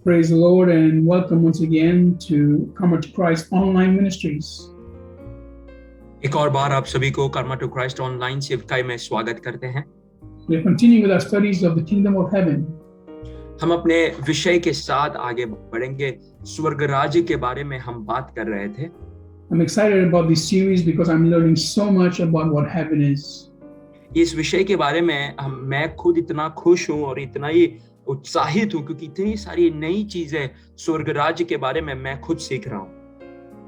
Praise the Lord and welcome once again to Karma to Christ online ministries. एक और बार आप सभी को कर्मा टू क्राइस्ट ऑनलाइन सेवकाई में स्वागत करते हैं। We are continuing with our studies of the kingdom of heaven. हम अपने विषय के साथ आगे बढ़ेंगे। स्वर्ग राज्य के बारे में हम बात कर रहे थे। I'm excited about this series because I'm learning so much about what heaven is. इस विषय के बारे में मैं खुद इतना खुश हूँ और इतना ही उत्साहित हूँ क्योंकि इतनी सारी नई चीजें स्वर्ग राज्य के बारे में मैं खुद सीख रहा हूँ।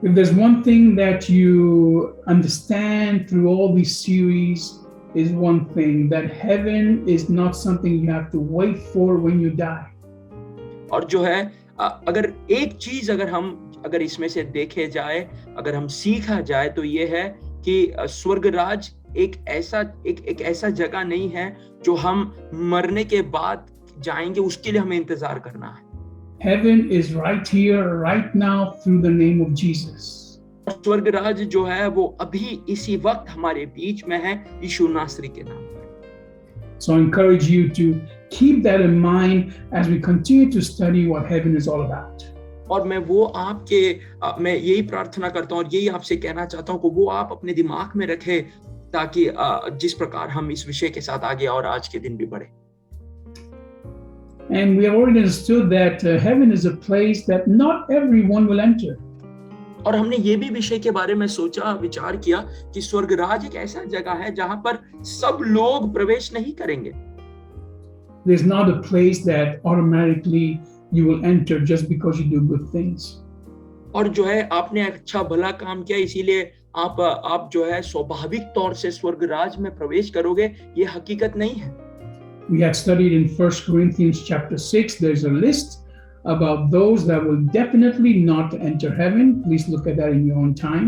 If there's one thing that you understand through all these series is one thing, that heaven is not something you have to wait for when you die. और जो है अगर एक चीज अगर इसमें से देखे जाए, अगर हम सीखा जाए तो ये है कि स्वर्ग राज एक ऐसा जगह नहीं है जो हम मरने के बाद जाएंगे, उसके लिए हमें इंतजार करना है। Heaven is right here, right now, through the name of Jesus. स्वर्ग राज जो है वो अभी इसी वक्त हमारे बीच में है, यीशु नासरी के नाम पर। So I encourage you to keep that in mind as we continue to study what heaven is all about. और मैं यही प्रार्थना करता हूँ और यही आपसे कहना चाहता हूँ कि वो आप अपने दिमाग में रखें ताकि जिस प्रकार हम इस विषय के साथ आगे और आज के दिन भी बढ़े। And we have already understood that heaven is a place that not everyone will enter. और हमने ये भी विषय के बारे में सोचा विचार किया कि स्वर्ग राज एक ऐसा जगह है जहां पर सब लोग प्रवेश नहीं करेंगे। There's not a place that automatically you will enter just because you do good things. और जो है आपने अच्छा भला काम किया इसीलिए आप जो है स्वाभाविक तौर से स्वर्ग राज में प्रवेश करोगे, ये हकीकत नहीं है। We had studied in 1 Corinthians chapter 6, there's a list about those that will definitely not enter heaven. Please look at that in your own time.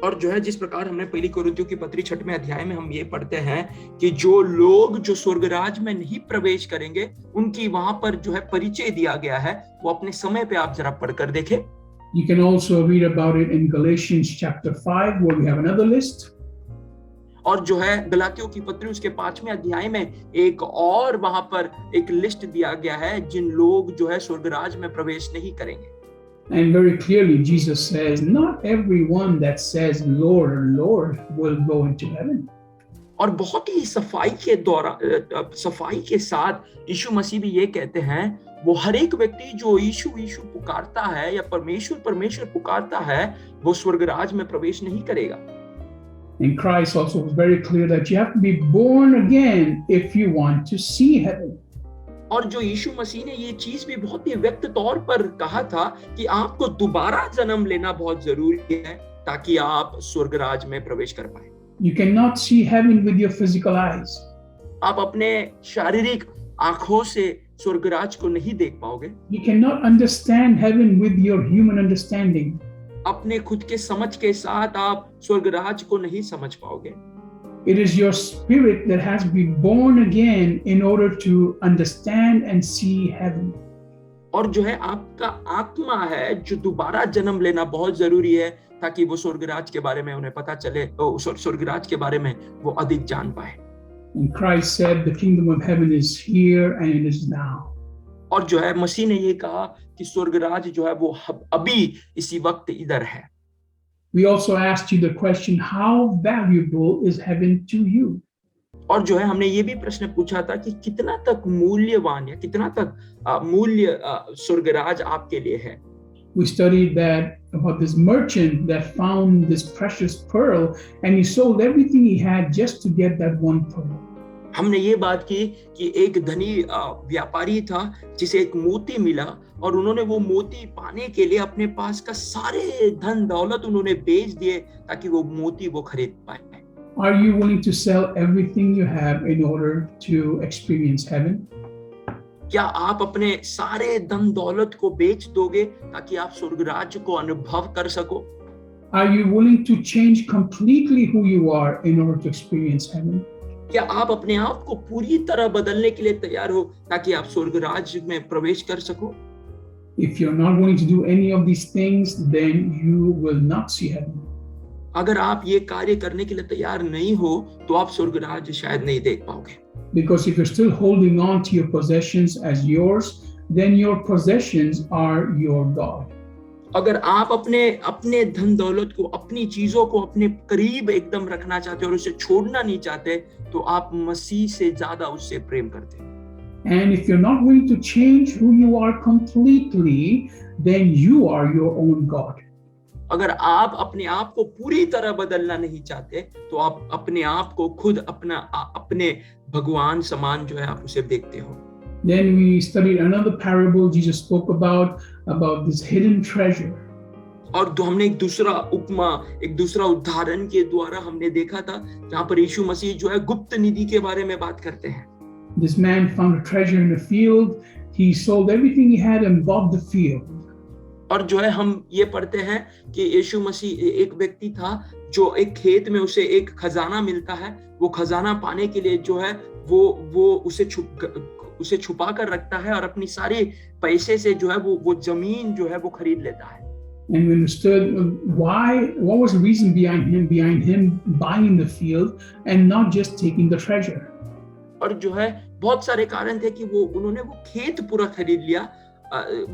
और जो है जिस प्रकार हमने पहली कोरिन्थियों की पत्री 6वें अध्याय में हम ये पढ़ते हैं कि जो लोग जो स्वर्ग राज में नहीं प्रवेश करेंगे उनकी वहां पर जो है परिचय दिया गया है, वो अपने समय पे आप जरा पढ़कर देखें। You can also read about it in Galatians chapter 5 where we have another list. और जो है गलातियों की पत्री उसके 5वें अध्याय में एक और वहां पर एक लिस्ट दिया गया है जिन लोग जो है स्वर्ग राज में प्रवेश नहीं करेंगे। And very clearly Jesus says not everyone that says Lord Lord will go into heaven. और बहुत ही सफाई के साथ यीशु मसीह भी ये कहते हैं, वो हर एक व्यक्ति जो यीशु पुकारता है या परमेश्वर पुकारता है वो स्वर्ग राज में प्रवेश नहीं करेगा। And Christ also was very clear that you have to be born again if you want to see heaven. और जो यीशु मसीह ने ये चीज भी बहुत ही व्यक्त तौर पर कहा था कि आपको दोबारा जन्म लेना बहुत जरूरी है ताकि आप स्वर्ग राज में प्रवेश कर पाए। You cannot see heaven with your physical eyes. आप अपने शारीरिक आंखों से स्वर्ग राज को नहीं देख पाओगे। You cannot understand heaven with your human understanding. अपने खुद के समझ के साथ आप स्वर्ग राज को नहीं समझ पाओगे। It is your spirit that has been born again in order to understand and see heaven. और जो है आपका आत्मा है जो दोबारा जन्म लेना बहुत जरूरी है ताकि वो स्वर्ग राज के बारे में उन्हें पता चले, स्वर्ग राज के बारे में वो अधिक जान पाए। And Christ said the kingdom of heaven is here and it is now. और जो है मसीह ने ये कहा कि स्वर्ग राज जो है वो अभी इसी वक्त इधर है। We also asked you the question, how valuable is heaven to you? और जो है हमने ये भी प्रश्न पूछा था कि कितना तक मूल्यवान या कितना तक मूल्य स्वर्ग राज आपके लिए है। We studied that about this merchant that found this precious pearl and he sold everything he had just to get that one pearl. हमने ये बात की कि एक धनी व्यापारी था जिसे एक मोती मिला और उन्होंने वो मोती पाने के लिए अपने पास का सारे धन दौलत उन्होंने बेच दिए ताकि वो मोती वो खरीद पाए। Are you willing to sell everything you have in order to experience heaven? क्या आप अपने सारे धन दौलत को बेच दोगे ताकि आप स्वर्ग राज्य को अनुभव कर सको? Are you willing to change completely who you are in order to experience heaven? क्या आप अपने आप को पूरी तरह बदलने के लिए तैयार हो ताकि आप स्वर्ग राज्य में प्रवेश कर सको? If you're not willing to do any of these things, then you will not see heaven. अगर आप ये कार्य करने के लिए तैयार नहीं हो तो आप स्वर्ग राज्य शायद नहीं देख पाओगे। Because if you're still holding on to your possessions as yours, then your possessions are your God. अगर आप अपने धन दौलत को, अपनी चीजों को अपने करीब एकदम रखना चाहते हो और उसे छोड़ना नहीं चाहते, तो आप मसीह से ज्यादा उससे प्रेम करते हैं। And if you're not willing to change who you are completely, then you are your own God. अगर आप अपने आप को पूरी तरह बदलना नहीं चाहते, तो आप अपने आप को खुद अपने भगवान समान जो है आप उसे देखते हो। Then we studied another parable Jesus spoke about this hidden treasure. और हमने एक दूसरा उपमा, एक दूसरा उदाहरण के द्वारा हमने देखा था, जहाँ पर यीशु मसीह जो है गुप्त निधि के बारे में बात करते हैं। This man found a treasure in a field. He sold everything he had and bought the field. और जो है हम ये पढ़ते हैं कि यीशु मसीह, एक व्यक्ति था जो एक खेत में उसे एक खजाना मिलता है। वो खजाना पाने के लिए जो है वो उसे छुपा कर रखता है और अपनी सारी पैसे से जो है वो जमीन जो है वो खरीद लेता है। And we understood what was the reason behind him buying the field and not just taking the treasure. और जो है बहुत सारे कारण थे कि उन्होंने वो खेत पूरा खरीद लिया,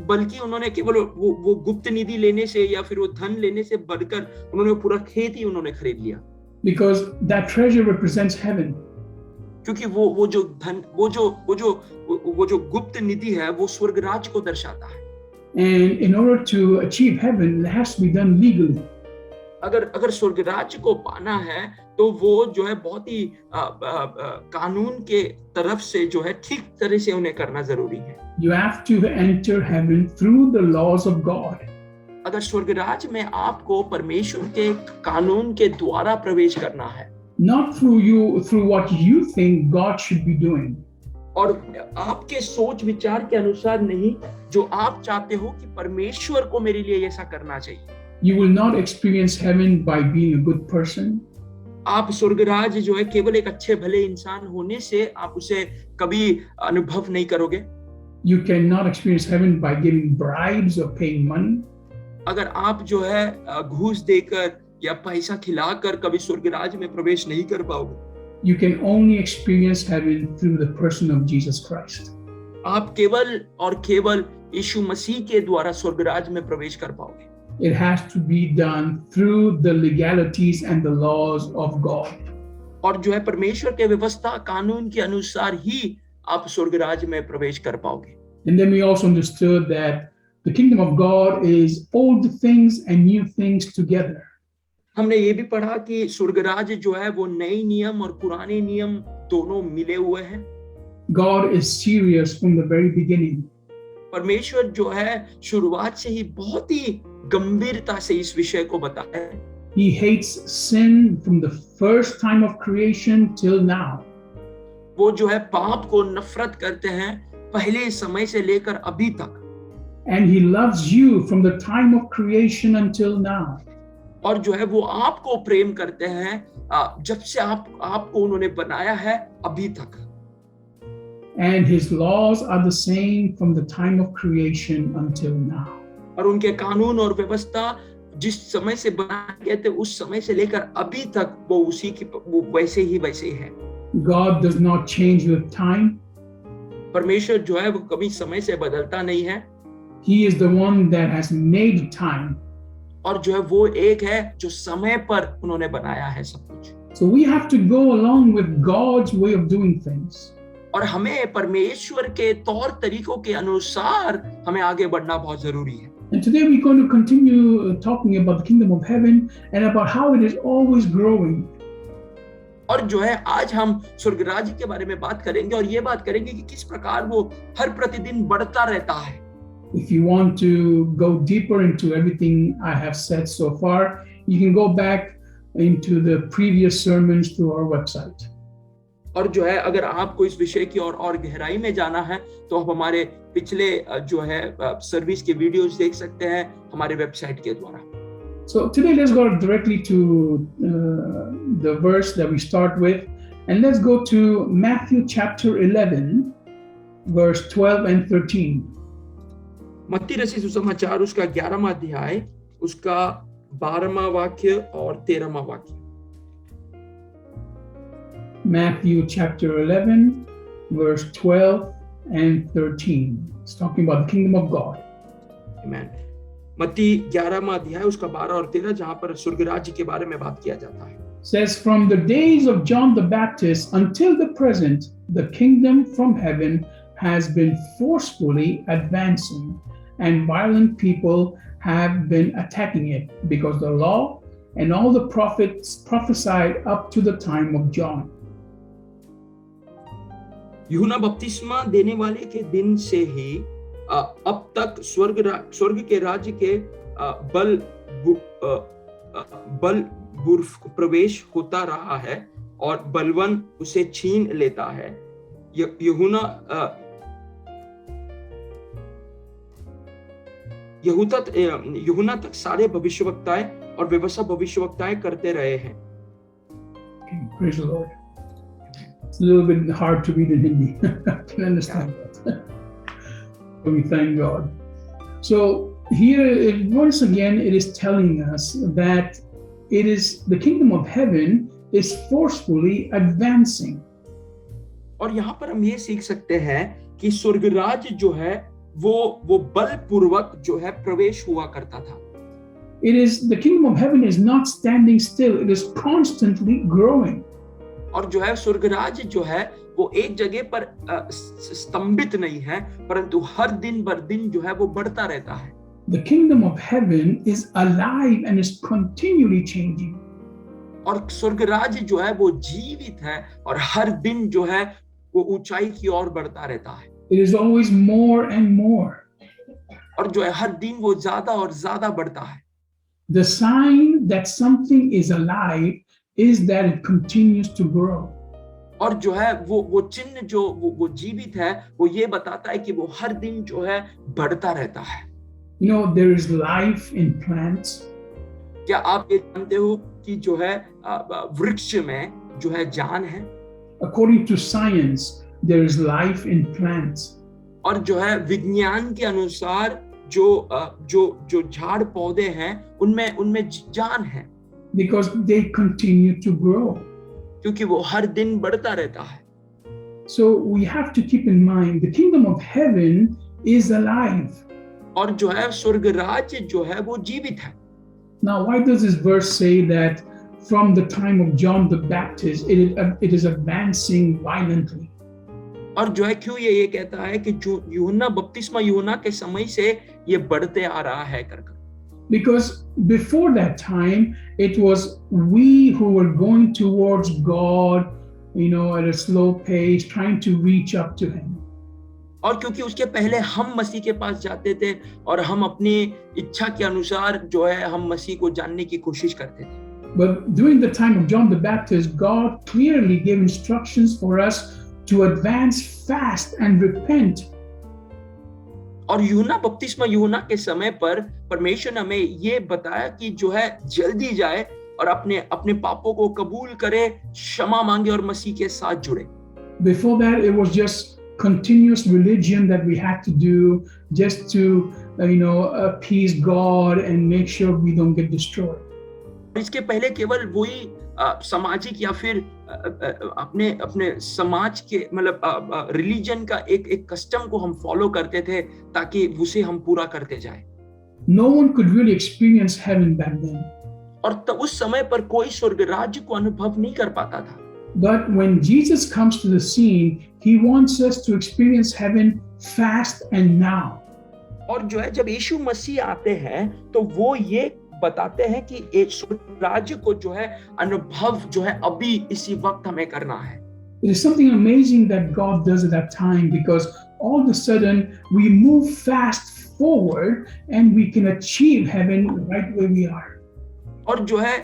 बल्कि उन्होंने केवल वो गुप्त निधि लेने से या फिर वो धन लेने से बढ़कर उन्होंने पूरा खेत ही उन्होंने खरीद लिया। Because that treasure represents heaven. क्योंकि वो जो धन, वो जो गुप्त निधि है वो स्वर्ग राज्य को दर्शाता है। And in order to achieve heaven, it has to be done legally. अगर स्वर्ग राज्य को पाना है तो वो जो है बहुत ही कानून के तरफ से जो है ठीक तरह से उन्हें करना जरूरी है। You have to enter heaven through the laws of God. अगर स्वर्ग राज्य में आपको परमेश्वर के कानून के द्वारा प्रवेश करना है, not through what you think God should be doing. और आपके सोच विचार के अनुसार नहीं, जो आप चाहते हो कि परमेश्वर को मेरे लिए ऐसा करना चाहिए। You will not experience heaven by being a good person. आप स्वर्ग राज्य जो है केवल एक अच्छे भले इंसान होने से आप उसे कभी अनुभव नहीं करोगे। You cannot experience heaven by giving bribes or paying money. अगर आप जो है घूस देकर या पैसा खिलाकर कभी स्वर्ग राज्य में प्रवेश नहीं कर पाओगे। You can only experience heaven through the person of Jesus Christ. आप केवल और केवल यीशु मसीह के द्वारा स्वर्ग राज्य में प्रवेश कर पाओगे। It has to be done through the legalities and the laws of God. और जो है परमेश्वर के व्यवस्था कानून के अनुसार ही आप स्वर्ग राज्य में प्रवेश कर पाओगे। And then we also understood that the kingdom of God is old things and new things together. हमने ये भी पढ़ा कि स्वर्ग राज्य जो है वो नए नियम और पुराने नियम दोनों मिले हुए हैं। God is serious from the very beginning. परमेश्वर जो है शुरुआत से ही बहुत ही गंभीरता से इस विषय को बताया है। He hates sin from the first time of creation till now. वो जो है पाप को नफरत करते हैं पहले समय से लेकर अभी तक। And he loves you from the time of creation until now. और जो है वो आपको प्रेम करते हैं जब से आपको उन्होंने बनाया है अभी तक। And his laws are the same from the time of creation until now. और उनके कानून और व्यवस्था जिस समय से बनाए गए थे उस समय से लेकर अभी तक वो वैसे ही है। God does not change with time. परमेश्वर जो है वो कभी समय से बदलता नहीं है। He is the one that has made time. और जो है वो एक है जो समय पर उन्होंने बनाया है सब कुछ। So we have to go along with God's way of doing things. और हमें परमेश्वर के तौर तरीकों के अनुसार हमें आगे बढ़ना बहुत जरूरी है। And today we're going to continue talking about the kingdom of heaven and about how it is always growing. और जो है आज हम स्वर्ग राज्य के बारे में बात करेंगे और ये बात करेंगे कि किस प्रकार वो हर प्रतिदिन बढ़ता रहता है। If you want to go deeper into everything I have said so far, you can go back into the previous sermons through our website. और जो है अगर आपको इस विषय की और गहराई में जाना है तो आप हमारे पिछले जो है सर्विस के वीडियोस देख सकते हैं हमारे वेबसाइट के द्वारा। So today let's go directly to the verse that we start with, and let's go to Matthew chapter 11 verse 12 and 13. मत्ती रचित सुसमाचार उसका 11वां अध्याय उसका 12वां वाक्य और 13वां वाक्य। Matthew chapter 11 verse 12 and 13. It's talking about the kingdom of God. Amen. मत्ती 11वां अध्याय उसका 12 और 13 जहां पर स्वर्ग राज्य के बारे में बात किया जाता है. Says, from the days of John the Baptist until the present, the kingdom from heaven has been forcefully advancing, and violent people have been attacking it, because the law and all the prophets prophesied up to the time of John. यूहन्ना बपतिस्मा देने वाले के दिन से ही अब तक स्वर्ग के राज्य के बल प्रवेश होता रहा है और बलवान उसे छीन लेता है. यूहन्ना तक सारे भविष्यवक्ताएं और व्यवस्था भविष्यवक्ताएं करते रहे हैं. Praise the Lord. It's a little bit hard to read in Hindi. I can understand that. But we thank God. So here, once again, it is telling us that it is the kingdom of heaven is forcefully advancing. और यहाँ पर हम ये सीख सकते हैं कि स्वर्ग राज्य जो है वो बलपूर्वक जो है प्रवेश हुआ करता था. It is the kingdom of heaven is not standing still. It is constantly growing. और जो है स्वर्ग राज्य जो है वो एक जगह पर स्तंभित नहीं है, परंतु हर दिन बर दिन जो है वो बढ़ता रहता है. The kingdom of heaven is alive and is continually changing. और स्वर्ग राज्य जो है वो जीवित है और हर दिन जो है वो ऊंचाई की ओर बढ़ता रहता है. It is always more and more. और जो है हर दिन वो ज्यादा और ज्यादा बढ़ता है. The sign that something is alive is that it continues to grow. और जो है वो चिन्ह जो वो जीवित है वो ये बताता है कि वो हर दिन जो है बढ़ता रहता है. You know, there is life in plants. क्या आप ये जानते हो कि जो है वृक्ष में जो है जान है? According to science, there is life in plants. और जो है विज्ञान के अनुसार जो झाड़ पौधे हैं उनमें जान है. Because they continue to grow. क्योंकि वो हर दिन बढ़ता रहता है. So we have to keep in mind the kingdom of heaven is alive. और जो है स्वर्ग राज्य जो है वो जीवित है. Now, why does this verse say that from the time of John the Baptist it is advancing violently? और जो है क्यों ये कहता है कि जो यूहन्ना बपतिस्मा यूहन्ना के समय से ये बढ़ते आ रहा है कर. Because before that time, it was we who were going towards God, you know, at a slow pace, trying to reach up to Him. और क्योंकि उसके पहले हम मसीह के पास जाते थे और हम अपनी इच्छा के अनुसार जो है हम मसीह को जानने की कोशिश करते थे. But during the time of John the Baptist, God clearly gave instructions for us to advance fast and repent. और यूहन्ना बपतिस्मा यूहन्ना के समय पर परमेश्वर ने हमें ये बताया कि जो है जल्दी जाए और अपने पापों को कबूल करे, क्षमा मांगे और मसीह के साथ जुड़े. Before that, it was just continuous religion that we had to do just to appease God and make sure we don't get destroyed. इसके पहले केवल वही सामाजिक या फिर अपने समाज के मतलब रिलीजन का एक कस्टम को हम फॉलो करते थे ताकि उसे हम पूरा करते जाए. No one could really experience heaven back then. और तब उस समय पर कोई स्वर्ग राज्य को अनुभव नहीं कर पाता था. But when Jesus comes to the scene, he wants us to experience heaven fast and now. और जो है जब यीशु मसीह आते हैं तो वो ये बताते हैं कि एक स्वर्ग राज्य को जो है अनुभव जो है अभी इसी वक्त हमें करना है. It is something amazing that God does at that time, because all of a sudden we move fast forward and we can achieve heaven right where we are. और जो है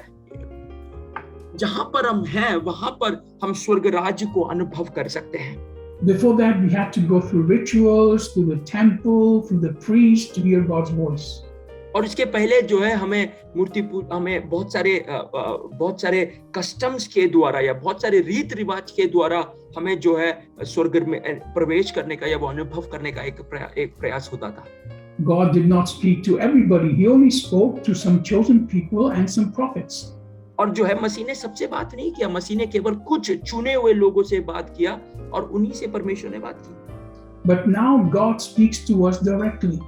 जहां पर हम हैं वहां पर हम स्वर्ग राज्य को अनुभव कर सकते हैं. Before that, we have to go through rituals, through the temple, through the priest to hear God's voice. और इसके पहले जो है हमें हमें बहुत सारे कस्टम्स के द्वारा या बहुत सारे रीत रिवाज के द्वारा हमें जो है स्वर्ग में प्रवेश करने का या वो अनुभव करने का एक प्रयास होता था. God did not speak to everybody. He only spoke to some chosen people and some prophets. और जो है मसीह ने सबसे बात नहीं किया, मसीह ने केवल कुछ चुने हुए लोगों से बात किया और उन्हीं से परमेश्वर ने बात की. But now God speaks to us directly.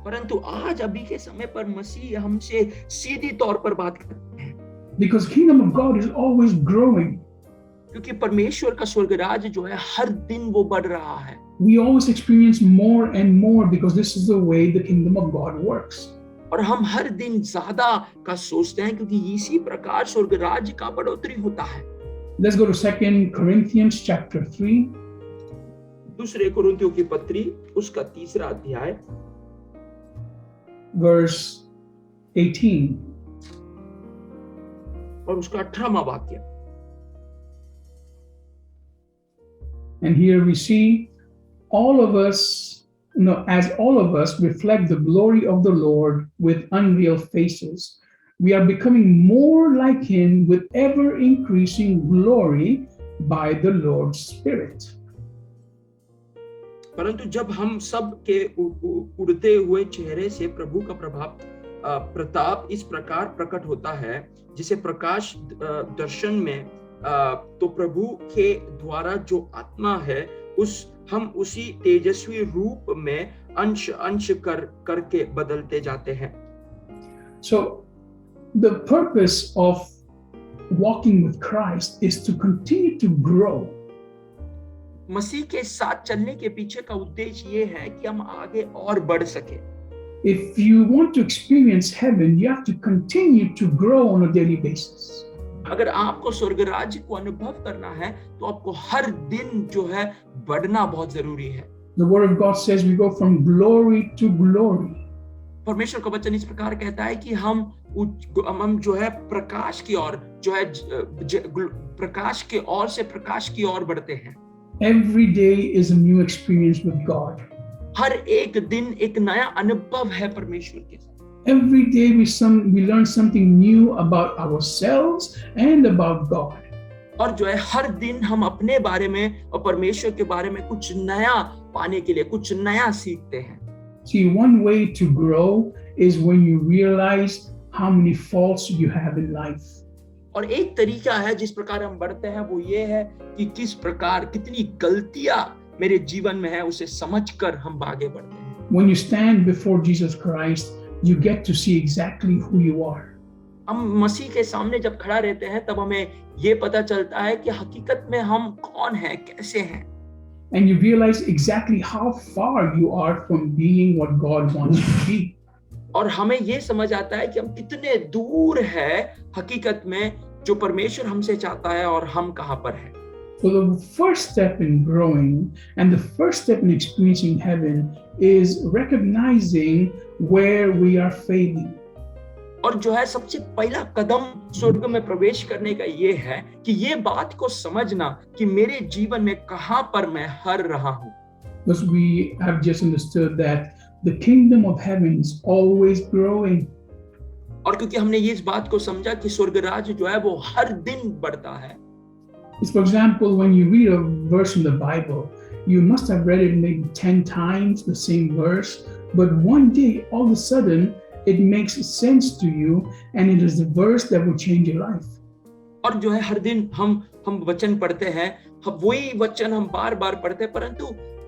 परंतु आज अभी के समय पर मसीह हमसे सीधी तौर पर बात करते हैं, Because kingdom of God is always growing. क्योंकि परमेश्वर का स्वर्गराज जो है हर दिन वो बढ़ रहा है। We always experience more and more because this is the way the kingdom of God works. और हम हर दिन ज्यादा का सोचते हैं क्योंकि इसी प्रकार स्वर्गराज का बढ़ोतरी होता है। Let's go to 2 Corinthians chapter 3. दूसरे कुरिन्थियों की पत्री उसका 3रा अध्याय verse 18. और उसका 18वां वाक्य। And here we see all of us, as all of us reflect the glory of the Lord with unveiled faces, we are becoming more like him with ever increasing glory by the Lord's Spirit. परंतु जब हम सब के उड़ते हुए चेहरे से प्रभु का प्रताप इस प्रकार प्रकट होता है जिसे प्रकाश दर्शन में, तो प्रभु के द्वारा जो आत्मा है हम उसी तेजस्वी रूप में अंश करके बदलते जाते हैं। So the purpose of walking with Christ is to continue to grow. मसीह के साथ चलने के पीछे का उद्देश्य ये है कि हम आगे और बढ़ सके। If you want to experience heaven, you have to continue to grow on a daily basis. अगर आपको स्वर्गराज को अनुभव करना है तो आपको हर दिन जो है बढ़ना बहुत जरूरी है। The word of God says we go from glory to glory. परमेश्वर का वचन इस प्रकार कहता है कि हम जो है प्रकाश की ओर जो है प्रकाश के ओर से प्रकाश की ओर बढ़ते हैं। Every day is a new experience with God. हर एक दिन एक नया अनुभव है परमेश्वर के साथ। Every day we learn something new about ourselves and about God. और जो है हर दिन हम अपने बारे में और परमेश्वर के बारे में कुछ नया पाने के लिए कुछ नया सीखते हैं। See, one way to grow is when you realize how many faults you have in life. और एक तरीका है जिस प्रकार हम बढ़ते हैं वो ये है कि किस प्रकार कितनी गलतियां मेरे जीवन में है उसे समझकर हम आगे बढ़ते हैं। When you stand before Jesus Christ, you get to see exactly who you are. हम मसीह के सामने जब खड़ा रहते हैं तब हमें ये पता चलता है कि हकीकत में हम कौन हैं, कैसे हैं। And you realize exactly how far you are from being what God wants you to be. और हमें ये समझ आता है कि हम कितने दूर हैं हकीकत में जो परमेश्वर हमसे चाहता है और हम कहाँ पर हैं। So the first step in growing and the first step in experiencing heaven is recognizing where we are failing. और जो है सबसे पहला कदम स्वर्ग में प्रवेश करने का ये है कि ये बात को समझना कि मेरे जीवन में कहाँ पर मैं हार रहा हूँ। Because we have just understood that the kingdom of heaven is always growing. और क्योंकि हमने ये इस बात को समझा कि स्वर्गराज जो है वो हर दिन बढ़ता है। For example, when you read a verse in the Bible, you must have read it maybe 10 times, the same verse, but one day, all of a sudden, it makes sense to you, and it is the verse that will change your life. और जो है हर दिन हम वचन पढ़ते हैं, वही वचन हम बार-बार पढ़ते हैं, परंतु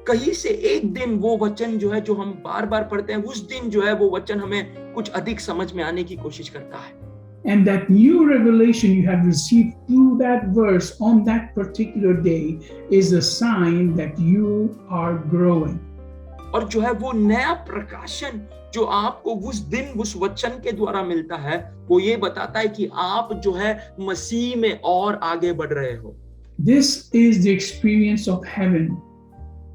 कहीं से एक दिन वो वचन जो है जो हम बार-बार पढ़ते हैं, उस दिन जो है वो वचन हमें कुछ अधिक समझ में आने की कोशिश करता है। And that new revelation you have received through that verse on that particular day is a sign that you are growing. और जो है वो नया प्रकाशन जो आपको उस दिन उस वचन के द्वारा मिलता है वो ये बताता है कि आप जो है मसीह में और आगे बढ़ रहे हो। This is the experience of heaven.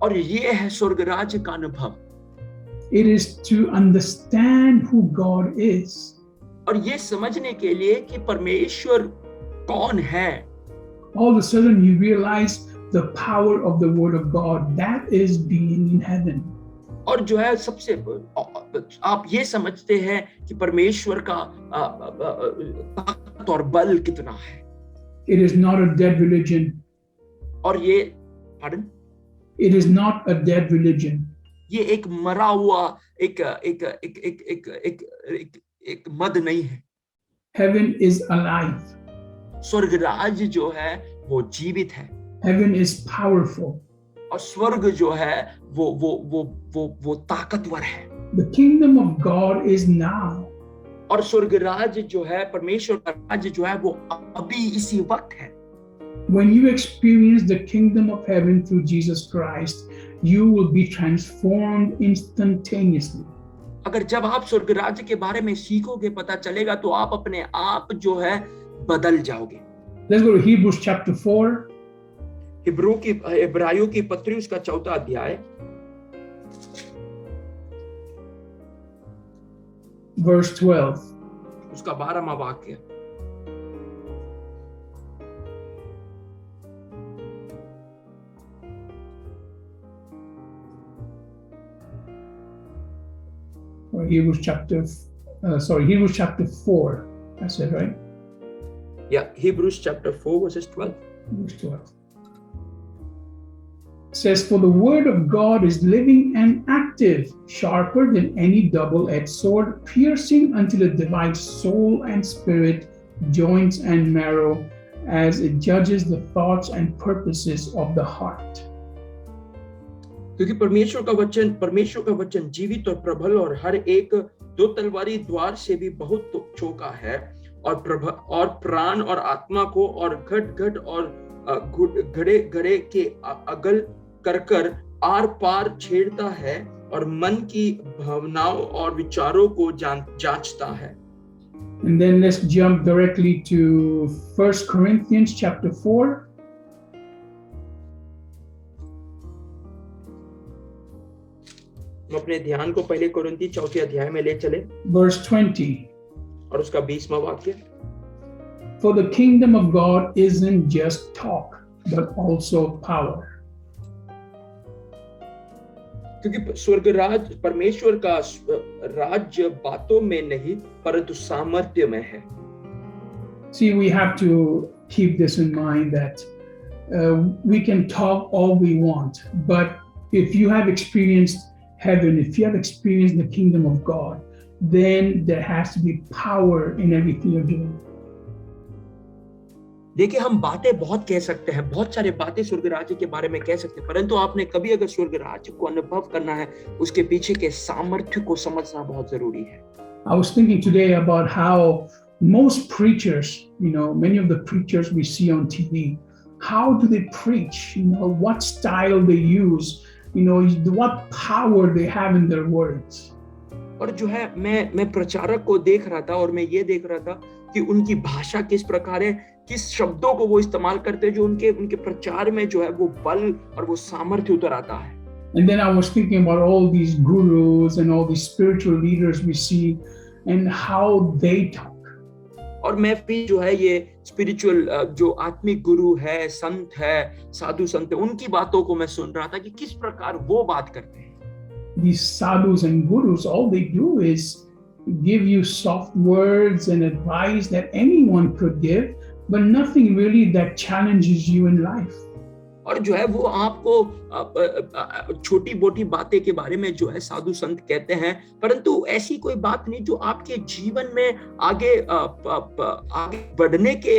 और ये है स्वर्गराज का अनुभव। It is to understand who God is. और ये समझने के लिए कि परमेश्वर कौन है। All of a sudden you realize the power of the word of God, that is being in heaven. और जो है सबसे आप ये समझते हैं कि परमेश्वर का ताकत और बल कितना है। It is not a dead religion. और ये pardon? It is not a dead religion. ये एक मरा हुआ एक मद नहीं है। Heaven is alive. स्वर्गराज जो है वो जीवित है। Heaven is powerful. और स्वर्ग जो है वो ताकतवर है। The kingdom of God is now. और स्वर्ग राज्य जो है, परमेश्वर का राज्य जो है, वो अभी इसी वक्त है। When you experience the kingdom of heaven through Jesus Christ, you will be transformed instantaneously. अगर जब आप स्वर्ग राज्य के बारे में सीखोगे, पता चलेगा, तो आप अपने आप जो है बदल जाओगे। Let's go to Hebrews chapter 4. इब्रानियों की पत्री उसका 4 अध्याय verse 12. उसका 12वां वाक्य। Or Hebrews chapter 4. That's it, right? Yeah, Hebrews chapter 4 verses 12. Verse 12. It says, "For the word of God is living and active, sharper than any double-edged sword, piercing until it divides soul and spirit, joints and marrow, as it judges the thoughts and purposes of the heart." क्योंकि परमेश्वर का वचन जीवित और प्रबल और हर एक 2 तलवारी द्वार से भी बहुत चौका है, और प्राण और आत्मा को और घट और घड़े के अगल कर आर पार छेड़ता है, और मन की भावनाओं और विचारों को जांचता है। And then let's jump directly to 1 Corinthians chapter 4. हम अपने ध्यान को पहले कोरिन्थी 4 अध्याय में ले चले, Verse 20. और उसका 20वां वाक्य। For the kingdom of God isn't just talk, but also power. क्योंकि स्वर्ग राज्य, परमेश्वर का राज्य बातों में नहीं परंतु सामर्थ्य में है। See, we have to keep this in mind that we can talk all we want, but if you have experienced heaven, if you have experienced the kingdom of God, then there has to be power in everything you're doing. देखिए, हम बातें बहुत कह सकते हैं, बहुत सारे बातें स्वर्ग राज्य के बारे में कह सकते हैं, परंतु आपने कभी अगर स्वर्ग राज्य को अनुभव करना है, उसके पीछे के सामर्थ्य को समझना बहुत जरूरी है। I was thinking today about how most preachers, many of the preachers we see on TV, how do they preach? What style they use? What power they have in their words. और जो है, मैं प्रचारक को देख रहा था, और मैं ये देख रहा था कि उनकी भाषा किस प्रकार है, किस शब्दों को वो इस्तेमाल करते हैं, जो उनके प्रचार में जो है वो बल और वो सामर्थ्य उतर आता है। And then I was thinking about all these gurus and all these spiritual leaders we see and how they talk. और मैं भी जो है ये स्पिरिचुअल जो आत्मिक गुरु है, संत है, साधु संत है, उनकी बातों को मैं सुन रहा था कि किस प्रकार वो बात करते हैं। These sadhus and gurus, all they do is give you soft words and advice that anyone could give, but nothing really that challenges you in life. और जो है वो आपको छोटी मोटी बातें के बारे में जो है साधु संत कहते हैं, परंतु ऐसी कोई बात नहीं जो आपके जीवन में आगे बढ़ने के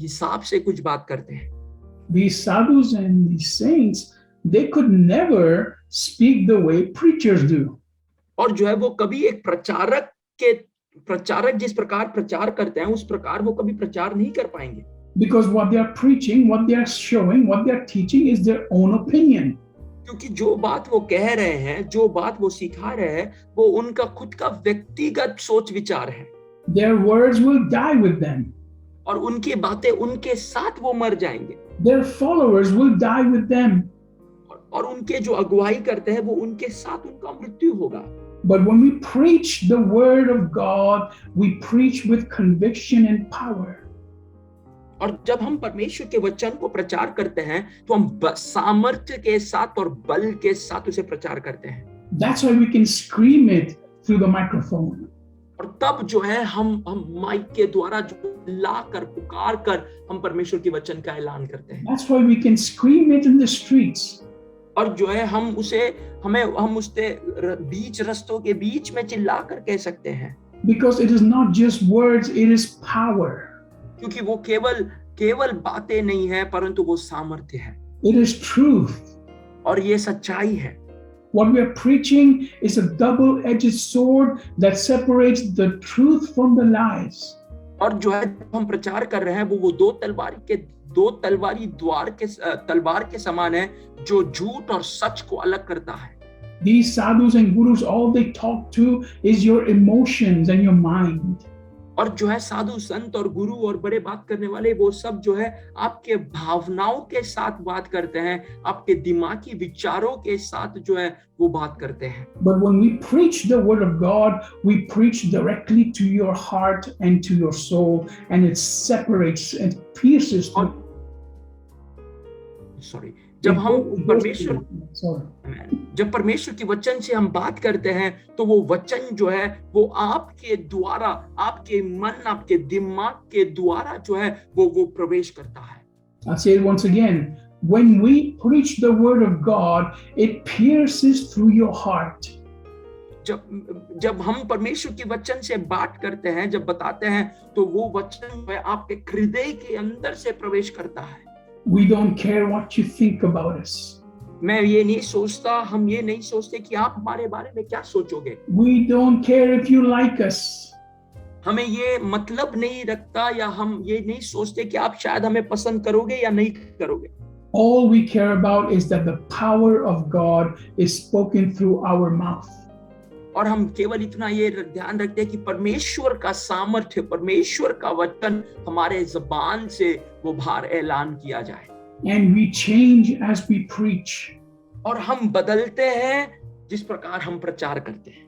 हिसाब से कुछ बात करते हैं। These sadhus and these saints, they could never speak the way preachers do. और जो है वो कभी एक प्रचारक जिस प्रकार प्रचार करते हैं, उस प्रकार वो कभी प्रचार नहीं कर पाएंगे। Because what they are preaching, what they are showing, what they are teaching is their own opinion. क्योंकि जो बात वो कह रहे हैं, जो बात वो सिखा रहे हैं, वो उनका खुद का व्यक्तिगत सोच विचार है। Their words will die with them. और उनकी बातें उनके साथ वो मर जाएंगे। Their followers will die with them. और उनके जो अगुवाई करते हैं, वो उनके साथ उनका मृत्यु होगा। But when we preach the word of God, we preach with conviction and power. और जब हम परमेश्वर के वचन को प्रचार करते हैं, तो हम सामर्थ्य के साथ और बल के साथ उसे प्रचार करते हैं। That's why we can scream it through the microphone. और तब जो है हम माइक के द्वारा जो लाकर पुकार कर हम परमेश्वर के वचन का ऐलान करते हैं। That's why we can scream it in the streets. और जो है हम उससे बीच रस्तों के बीच में चिल्लाकर कह सकते हैं। Because it is not just words, it is power. क्योंकि वो केवल बातें नहीं है, परंतु वो सामर्थ्य है। It is truth. और ये सच्चाई है। What we are preaching is a double-edged sword that separates the truth from the lies. और जो है हम प्रचार कर रहे हैं वो दो तलवार के समान है, जो झूठ और सच को अलग करता है। These sadhus and gurus, all they talk to is your emotions and your mind. और जो है साधु संत और गुरु और बड़े बात करने वाले, वो सब जो है आपके भावनाओं के साथ बात करते हैं, आपके दिमागी विचारों के साथ जो है वो बात करते हैं। But when we preach the word of God, we preach directly to your heart and to your soul, and it separates and pierces. जब परमेश्वर के वचन से हम बात करते हैं, तो वो वचन जो है वो आपके द्वारा, आपके मन, आपके दिमाग के द्वारा जो है वो प्रवेश करता है। I'll say it once again. When we preach the word of God, it pierces through your heart. जब हम परमेश्वर के वचन से बात करते हैं, जब बताते हैं, तो वो वचन जो है आपके हृदय के अंदर से प्रवेश करता है। We don't care what you think about us. मैं ये नहीं सोचता, हम ये नहीं सोचते कि आप हमारे बारे में क्या सोचोगे। We don't care if you like us. हमें ये मतलब नहीं रखता, या हम ये नहीं सोचते कि आप शायद हमें पसंद करोगे या नहीं करोगे। All we care about is that the power of God is spoken through our mouth. और हम केवल इतना ये ध्यान रखते हैं कि परमेश्वर का सामर्थ्य, परमेश्वर का वचन हमारे ज़बान से वो बाहर ऐलान किया जाए। And we change as we preach. और हम बदलते हैं जिस प्रकार हम प्रचार करते हैं।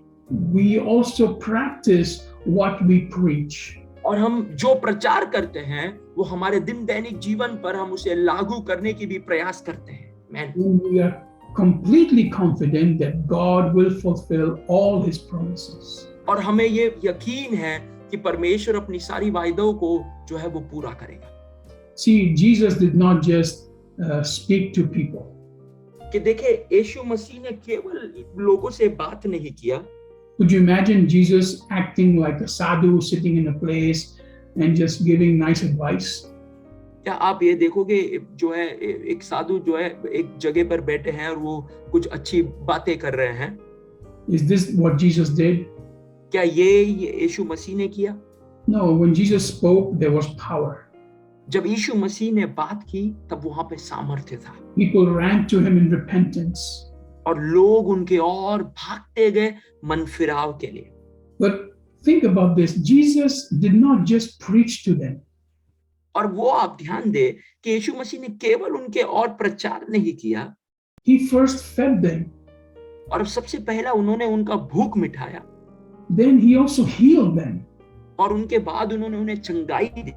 We also practice what we preach. और हम जो प्रचार करते हैं वो हमारे दिन दैनिक जीवन पर हम उसे लागू करने की भी प्रयास करते हैं। And we are completely confident that God will fulfill all his promises. और हमें ये यकीन है कि परमेश्वर अपनी सारी वायदों को जो है वो पूरा करेगा। See, Jesus did not just speak to people. कि देखे, यीशु मसीह ने केवल लोगों से बात नहीं किया। Could you imagine Jesus acting like a sadhu sitting in a place and just giving nice advice? क्या आप ये देखोगे जो है एक साधु जो है एक जगह पर बैठे हैं और वो कुछ अच्छी बातें कर रहे हैं? Is this what Jesus did? क्या ये यीशु मसीह ने किया? No, when Jesus spoke, there was power. जब यीशु मसीह ने बात की तब वहां पे सामर्थ्य था। People ran to him in repentance. और लोग उनके और भागते गए मन फिराव के लिए। But think about this. Jesus did not just preach to them. और वो आप ध्यान दे कि यीशु मसीह ने केवल उनके और प्रचार नहीं किया। He first fed them. और सबसे पहला उन्होंने उनका भूख मिटाया। Then he also healed them. और उनके बाद उन्होंने उन्हें चंगाई दी।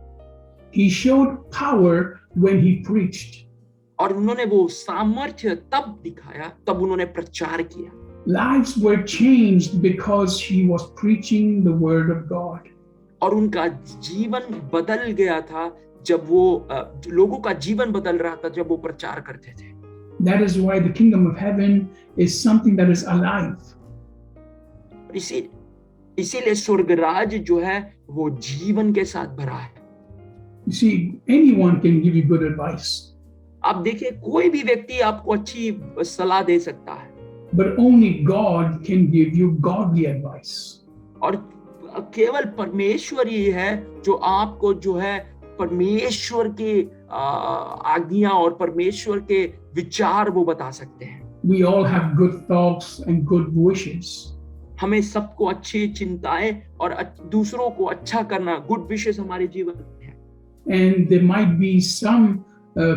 He showed power when he preached. और उन्होंने वो सामर्थ्य तब दिखाया, तब उन्होंने प्रचार किया। Lives were changed because he was preaching the word of God. और उनका जीवन बदल गया था जब वो लोगों का जीवन बदल रहा था जब वो प्रचार करते थे। That is why the kingdom of heaven is something that is alive. इसीलिए स्वर्गराज जो है वो जीवन के साथ भरा है। You see, anyone can give you good advice. आप देखिए, कोई भी व्यक्ति आपको अच्छी सलाह दे सकता है। But only God can give you godly advice. और केवल परमेश्वर ही है जो आपको जो है परमेश्वर के आज्ञा और परमेश्वर के विचार वो बता सकते हैं। We all have good thoughts and good wishes. हमें सबको अच्छी चिंताएं और दूसरों को अच्छा करना, गुड विशेस हमारे जीवन में है। And there might be some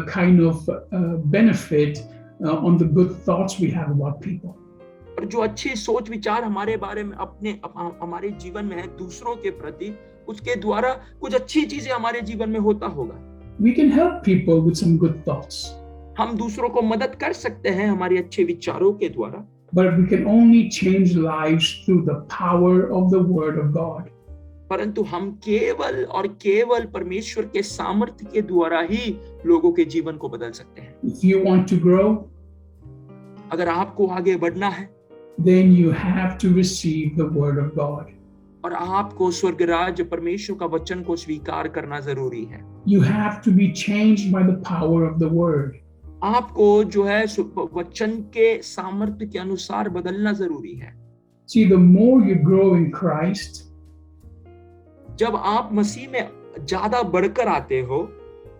kind of benefit on the good thoughts we have about people. और जो अच्छी सोच विचार हमारे बारे में हमारे जीवन में है दूसरों के प्रति, उसके द्वारा कुछ अच्छी चीजें हमारे जीवन में होता होगा। We can help people with some good thoughts. हम दूसरों को मदद कर सकते हैं हमारे अच्छे विचारों के द्वारा। But we can only change lives through the power of the word of God. परंतु हम केवल और केवल परमेश्वर के सामर्थ्य के द्वारा ही लोगों के जीवन को बदल सकते हैं। If you want to grow, अगर आपको आगे बढ़ना है, then you have to receive the word of God. और आपको स्वर्गराज परमेश्वर का वचन को स्वीकार करना जरूरी है। You have to be changed by the power of the word. आपको जो है वचन के सामर्थ्य के अनुसार बदलना जरूरी है। See, the more you grow in Christ, जब आप मसीह में ज्यादा बढ़कर आते हो,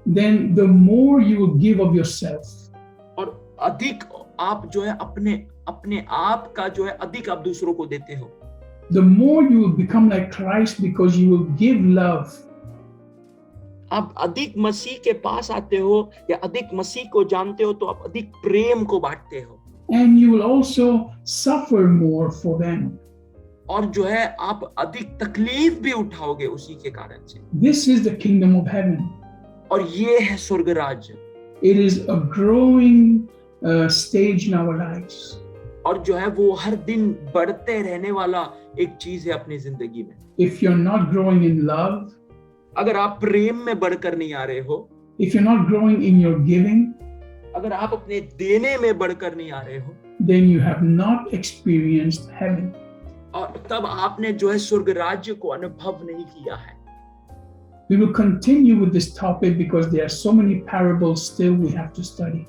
then the more you will give of yourself. और अधिक आप जो है अपने आप का जो है अधिक आप दूसरों को देते हो। The more you will become like Christ because you will give love. आप अधिक मसीह के पास आते हो या अधिक मसीह को जानते हो तो आप अधिक प्रेम को बांटते हो। And you will also suffer more for them. और जो है आप अधिक तकलीफ भी उठाओगे उसी के कारण से। This is the kingdom of heaven. और ये है स्वर्ग राज्य। It is a growing stage in our lives. और जो है वो हर दिन बढ़ते रहने वाला एक चीज है अपनी जिंदगी में। If you're not growing in love, अगर आप प्रेम में बढ़कर नहीं आ रहे हो, if you're not growing in your giving, अगर आप अपने देने में बढ़कर नहीं आ रहे हो, then you have not experienced heaven. और तब आपने जो है स्वर्ग राज्य को अनुभव नहीं किया है। We will continue with this topic because there are so many parables still we have to study.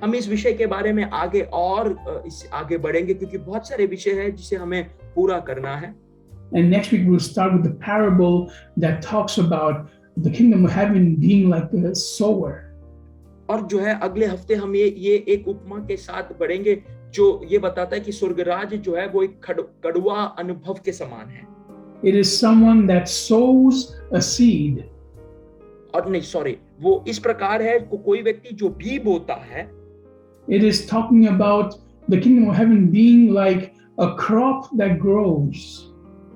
हम इस विषय के बारे में आगे बढ़ेंगे क्योंकि बहुत सारे विषय हैं जिसे हमें पूरा करना है। And next week we'll start with the parable that talks about the kingdom of heaven being like a sower. और जो है अगले हफ्ते हम ये एक उपमा के साथ बढ़ेंगे जो ये बताता है कि स्वर्ग राज्य जो है वो एक कड़वा अनुभव के समान है। It is someone that sows a seed. और नहीं सॉरी, वो इस प्रकार है कोई व्यक्ति जो बीज बोता है। It is talking about the kingdom of heaven being like a crop that grows.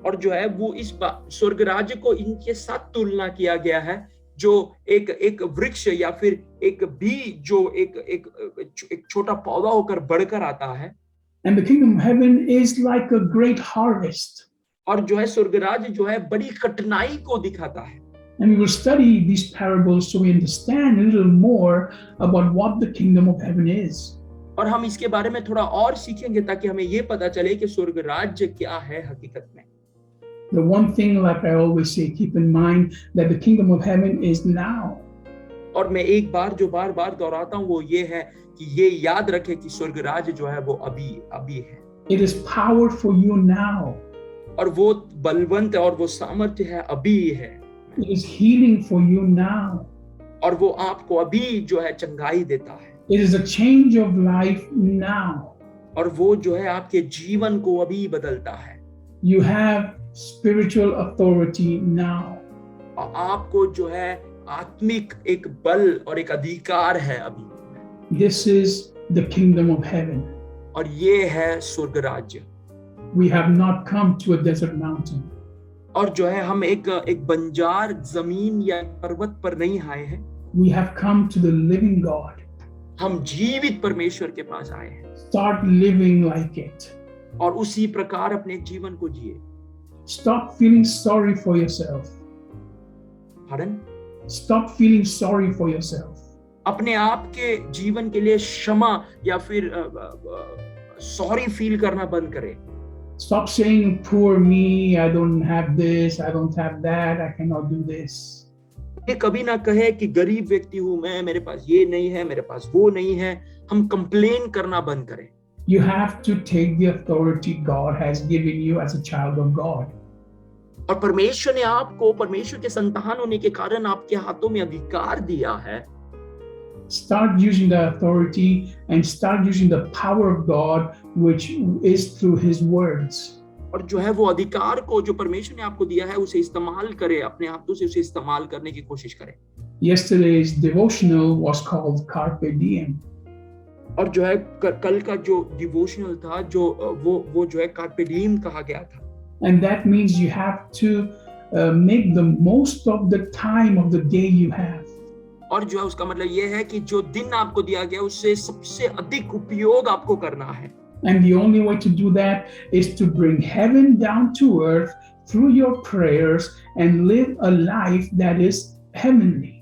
और जो है वो इस स्वर्ग राज्य को इनके साथ तुलना किया गया है जो एक वृक्ष या फिर एक बीज जो एक छोटा पौधा होकर बढ़कर आता है। And the kingdom of heaven is like a great harvest. और जो है स्वर्ग राज्य जो है बड़ी कठिनाई को दिखाता है। And we will study these parables so we understand a little more about what the kingdom of heaven is. और हम इसके बारे में थोड़ा और सीखेंगे ताकि हमें ये पता चले कि स्वर्ग राज्य क्या है हकीकत में। The one thing, like I always say, keep in mind that the kingdom of heaven is now. और मैं एक बार जो बार दोहराता हूँ वो ये है कि ये याद रखे कि स्वर्ग राज्य जो है वो अभी है। It is power for you now. और वो बलवंत और वो सामर्थ्य है अभी है। It is healing for you now. और वो आपको अभी जो है चंगाई देता है। It is a change of life now. और वो जो है आपके जीवन को अभी बदलता है। You have spiritual authority now. और आपको जो है आत्मिक एक बल और एक अधिकार है अभी। This is the kingdom of heaven. और ये है स्वर्ग राज्य। We have not come to a desert mountain. और जो है हम एक बंजार जमीन या पर्वत पर नहीं आए हैं। We have come to the living God. हम जीवित परमेश्वर के पास आए हैं। Start living like it. और उसी प्रकार अपने जीवन को जिए। Stop feeling sorry for yourself. Pardon? Stop feeling sorry for yourself. अपने आप के जीवन के लिए क्षमा या फिर सॉरी फील करना बंद करें। Stop saying, poor me, I don't have this, I don't have that, I cannot do this. ये कभी ना कहे कि गरीब व्यक्ति हूं मैं, मेरे पास ये नहीं है, मेरे पास वो नहीं है। हम कंप्लेन करना बंद करें। You have to take the authority God has given you as a child of God. और परमेश्वर ने आपको परमेश्वर के संतान होने के कारण आपके हाथों में अधिकार दिया है। Start using the authority and start using the power of God, which is through His words. और जो है वो अधिकार को जो परमेश्वर ने आपको दिया है उसे इस्तेमाल करें, अपने हाथों से उसे इस्तेमाल करने की कोशिश करें। Yesterday's devotional was called Carpe Diem. और जो है कल का जो डिवोशनल था जो वो जो है कार्पे डिएम कहा गया था। And that means you have to make the most of the time of the day you have. और जो है उसका मतलब ये है कि जो दिन आपको दिया गया उससे सबसे अधिक उपयोग आपको करना है। And the only way to do that is to bring heaven down to earth through your prayers and live a life that is heavenly.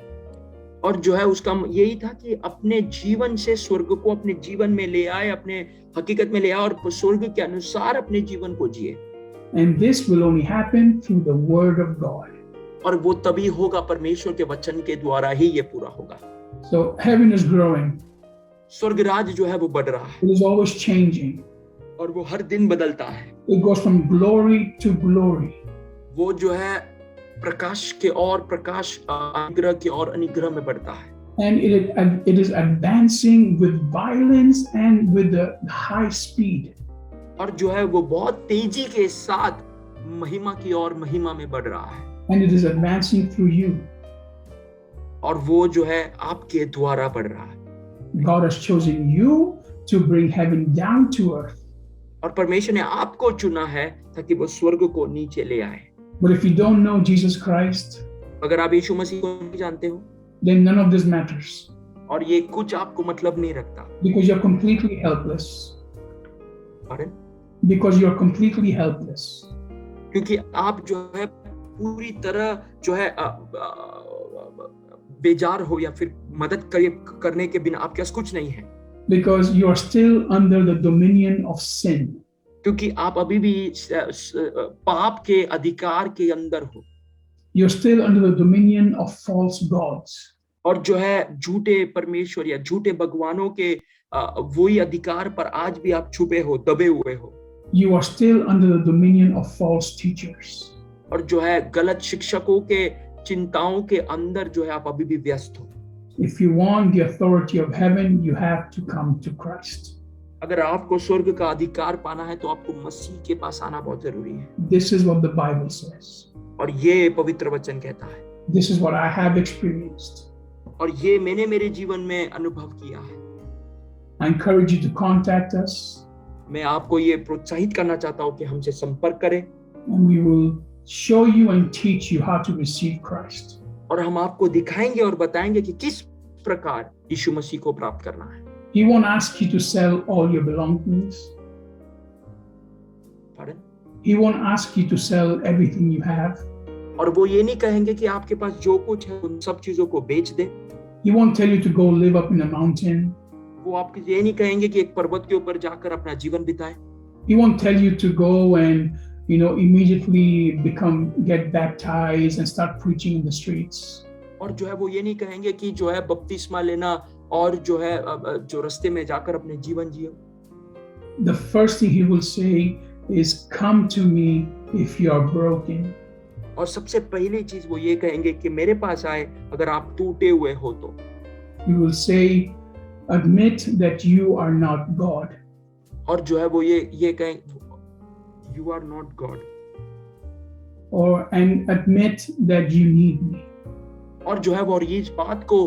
और जो है उसका यही था कि अपने जीवन से स्वर्ग को अपने जीवन में ले आए, अपने हकीकत में ले आए और स्वर्ग के अनुसार अपने जीवन को जिए। And this will only happen through the word of God. और वो तभी होगा परमेश्वर के वचन के द्वारा ही ये पूरा होगा। So heaven is growing. स्वर्ग राज जो है वो बढ़ रहा है It is always changing. और वो हर दिन बदलता है। It goes from glory to glory. वो जो है प्रकाश के और प्रकाश, अनुग्रह के और अनुग्रह में बढ़ता है। And it is advancing with violence and with a high speed. और जो है वो बहुत तेजी के साथ महिमा की और महिमा में बढ़ रहा है। And it is advancing through you. और वो जो है आपके द्वारा बढ़ रहा है। God has chosen you to bring heaven down to earth. और परमेश्वर ने आपको चुना है ताकि वो स्वर्ग को नीचे ले आए। But if you don't know Jesus Christ, अगर आप यीशु मसीह को नहीं जानते हो then none of this matters. और ये कुछ आपको मतलब नहीं रखता। Because you're completely helpless. Pardon? Because you're completely helpless. क्योंकि आप जो है पूरी तरह जो है बेजार हो या फिर मदद करने के बिना आपके पास कुछ नहीं है। Because you are still under the dominion of sin. क्योंकि आप अभी भी पाप के अधिकार के अंदर हो। You're still under the dominion of false gods. और जो है झूठे परमेश्वर या झूठे भगवानों के वही अधिकार पर आज भी आप छुपे हो, दबे हुए हो। You are still under the dominion of false teachers. और जो है गलत शिक्षकों के चिंताओं के अंदर जो है आप अभी भी व्यस्त हो। If you want the authority of heaven, you have to come to Christ. अगर आपको स्वर्ग का अधिकार पाना है तो आपको मसीह के पास आना बहुत जरूरी है। This is what the Bible says. और ये पवित्र वचन कहता है। This is what I have experienced. और ये मैंने मेरे जीवन में अनुभव किया है। I encourage you to contact us. मैं आपको ये प्रोत्साहित करना चाहता हूँ कि हमसे संपर्क करें। And we will show you and teach you how to receive Christ. और हम आपको दिखाएंगे और बताएंगे कि किस प्रकार यीशु मसीह को प्राप्त करना है। He won't ask you to sell all your belongings. Pardon? He won't ask you to sell everything you have. और वो ये नहीं कहेंगे कि आपके पास जो कुछ है उन सब चीजों को बेच दे। He won't tell you to go live up in a mountain. वो आपको ये नहीं कहेंगे कि एक पर्वत के ऊपर जाकर अपना जीवन बिताए। He won't tell you to go and immediately get baptized and start preaching in the streets. और जो है वो ये नहीं कहेंगे कि जो है बपतिस्मा लेना और जो है जो रास्ते में जाकर अपने जीवन जियो। The first thing he will say is, come to me if you are broken. और सबसे पहली चीज वो ये कहेंगे कि मेरे पास आए अगर आप टूटे हुए हो तो। He will say, admit that you are not God. और जो है वो ये कहेंगे, you are not God. And admit that you need me. और जो है वो इस बात को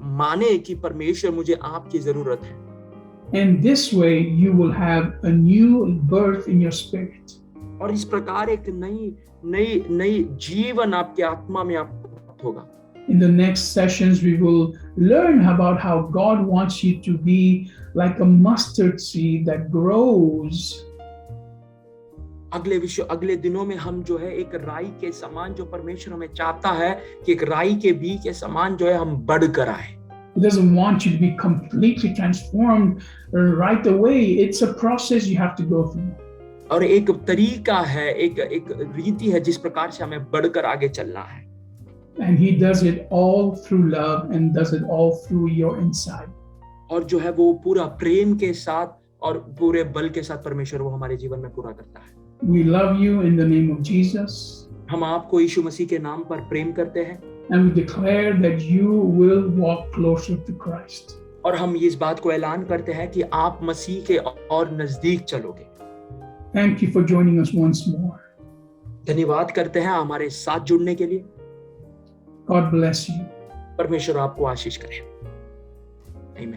माने कि परमेश्वर मुझे आपकी जरूरत है। And this way you will have a new birth in your spirit. और इस प्रकार एक नई जीवन आपके आत्मा में आपको प्राप्त होगा। In the next sessions we will learn about how God wants you to be like a mustard seed that grows. अगले दिनों में हम जो है एक राई के समान, जो परमेश्वर हमें चाहता है कि एक राई के बीज के समान जो है हम बढ़कर आए। He doesn't want you to be completely transformed right away. It's a process you have to go through. और एक तरीका है, एक रीति है जिस प्रकार से हमें बढ़कर आगे चलना है। And he does it all through love and does it all through your inside. और जो है वो पूरा प्रेम के साथ और पूरे बल के साथ परमेश्वर वो हमारे जीवन में पूरा करता है। We love you in the name of Jesus. हम आपको यीशु मसीह के नाम पर प्रेम करते हैं। And we declare that you will walk closer to Christ. और हम इस बात को ऐलान करते हैं कि आप मसीह के और नजदीक चलोगे। Thank you for joining us once more. धन्यवाद करते हैं हमारे साथ जुड़ने के लिए। God bless you. परमेश्वर आपको आशीष करे। आमीन।